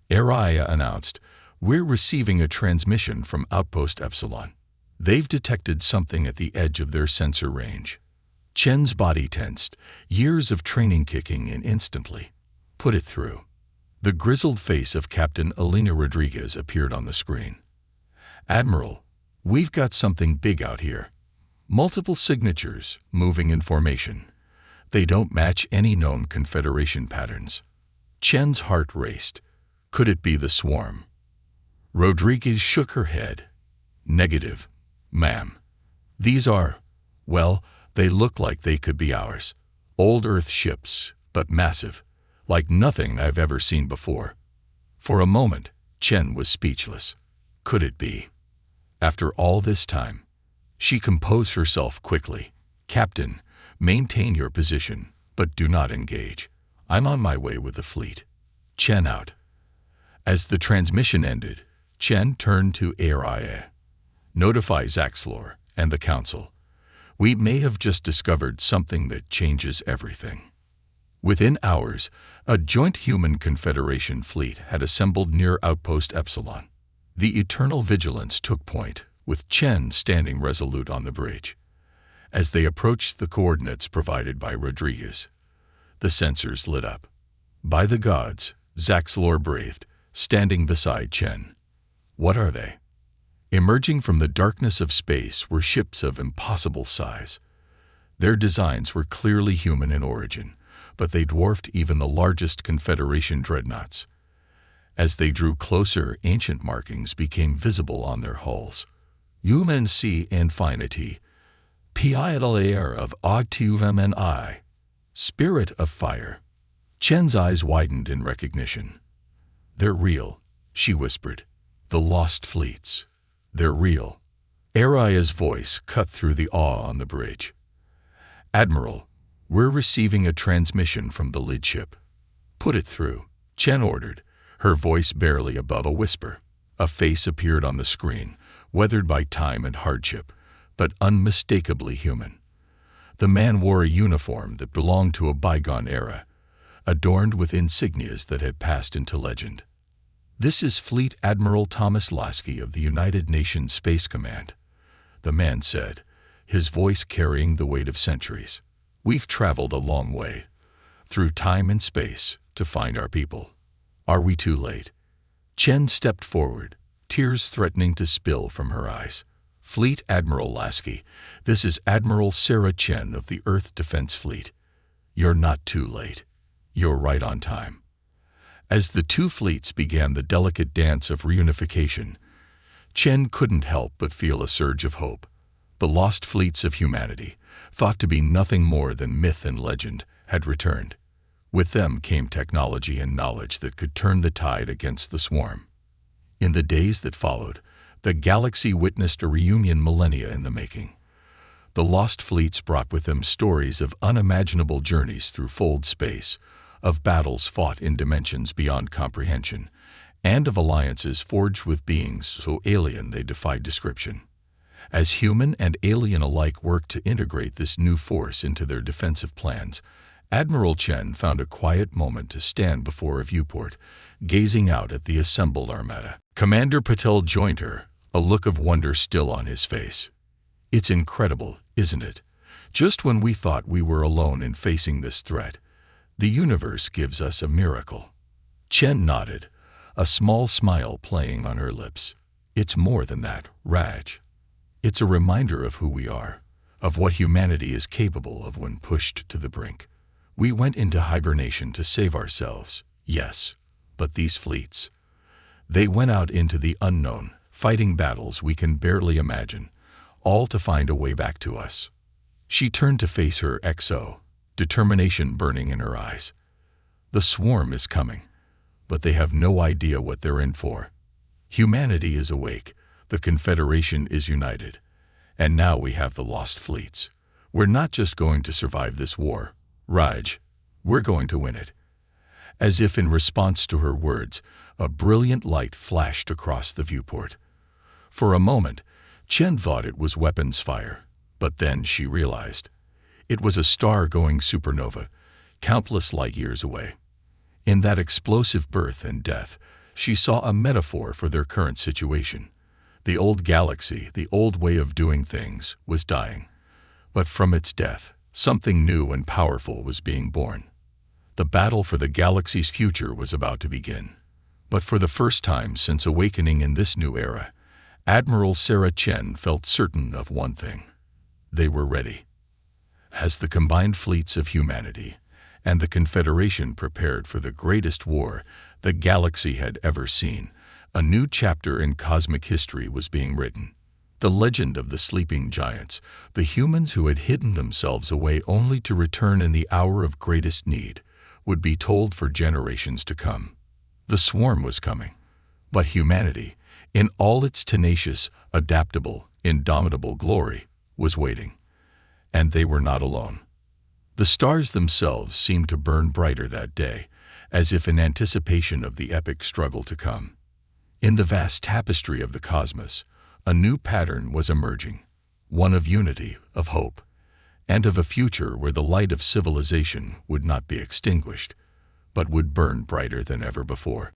Araya announced, "We're receiving a transmission from Outpost Epsilon. They've detected something at the edge of their sensor range." Chen's body tensed, years of training kicking in instantly. "Put it through." The grizzled face of Captain Elena Rodriguez appeared on the screen. "Admiral, we've got something big out here. Multiple signatures, moving in formation. They don't match any known Confederation patterns." Chen's heart raced. Could it be the swarm? Rodriguez shook her head. "Negative, ma'am. These are, well, they look like they could be ours. Old Earth ships, but massive, like nothing I've ever seen before." For a moment, Chen was speechless. Could it be? After all this time, she composed herself quickly. "Captain, maintain your position, but do not engage. I'm on my way with the fleet." Chen out. As the transmission ended, Chen turned to Araya. "Notify Zaxlor and the Council. We may have just discovered something that changes everything." Within hours, a joint human Confederation fleet had assembled near Outpost Epsilon. The eternal vigilance took point, with Chen standing resolute on the bridge. As they approached the coordinates provided by Rodriguez, the sensors lit up. "By the gods," Zaxlor breathed, standing beside Chen. "What are they?" Emerging from the darkness of space were ships of impossible size. Their designs were clearly human in origin, but they dwarfed even the largest Confederation dreadnoughts. As they drew closer, ancient markings became visible on their hulls. "Human Sea Infinity, Piedalair of Ogtuvmni, Spirit of Fire." Chen's eyes widened in recognition. "They're real," she whispered. "The lost fleets. They're real." Araya's voice cut through the awe on the bridge. "Admiral, we're receiving a transmission from the lead ship." "Put it through," Chen ordered, her voice barely above a whisper. A face appeared on the screen, weathered by time and hardship, but unmistakably human. The man wore a uniform that belonged to a bygone era, adorned with insignias that had passed into legend. "This is Fleet Admiral Thomas Lasky of the United Nations Space Command," the man said, his voice carrying the weight of centuries. "We've traveled a long way, through time and space, to find our people. Are we too late?" Chen stepped forward, tears threatening to spill from her eyes. "Fleet Admiral Lasky, this is Admiral Sarah Chen of the Earth Defense Fleet. You're not too late. You're right on time." As the two fleets began the delicate dance of reunification, Chen couldn't help but feel a surge of hope. The lost fleets of humanity, thought to be nothing more than myth and legend, had returned. With them came technology and knowledge that could turn the tide against the swarm. In the days that followed, the galaxy witnessed a reunion millennia in the making. The lost fleets brought with them stories of unimaginable journeys through fold space, of battles fought in dimensions beyond comprehension, and of alliances forged with beings so alien they defied description. As human and alien alike worked to integrate this new force into their defensive plans, Admiral Chen found a quiet moment to stand before a viewport, gazing out at the assembled armada. Commander Patel joined her, a look of wonder still on his face. "It's incredible, isn't it? Just when we thought we were alone in facing this threat, the universe gives us a miracle." Chen nodded, a small smile playing on her lips. "It's more than that, Raj. It's a reminder of who we are, of what humanity is capable of when pushed to the brink. We went into hibernation to save ourselves, yes, but these fleets, they went out into the unknown, fighting battles we can barely imagine, all to find a way back to us." She turned to face her XO, determination burning in her eyes. "The swarm is coming, but they have no idea what they're in for. Humanity is awake, the Confederation is united, and now we have the lost fleets. We're not just going to survive this war, Raj, we're going to win it." As if in response to her words, a brilliant light flashed across the viewport. For a moment, Chen thought it was weapons fire, but then she realized. It was a star-going supernova, countless light years away. In that explosive birth and death, she saw a metaphor for their current situation. The old galaxy, the old way of doing things, was dying. But from its death, something new and powerful was being born. The battle for the galaxy's future was about to begin. But for the first time since awakening in this new era, Admiral Sarah Chen felt certain of one thing. They were ready. As the combined fleets of humanity and the Confederation prepared for the greatest war the galaxy had ever seen, a new chapter in cosmic history was being written. The legend of the sleeping giants, the humans who had hidden themselves away only to return in the hour of greatest need, would be told for generations to come. The swarm was coming, but humanity, in all its tenacious, adaptable, indomitable glory, was waiting. And they were not alone. The stars themselves seemed to burn brighter that day, as if in anticipation of the epic struggle to come. In the vast tapestry of the cosmos, a new pattern was emerging, one of unity, of hope, and of a future where the light of civilization would not be extinguished, but would burn brighter than ever before.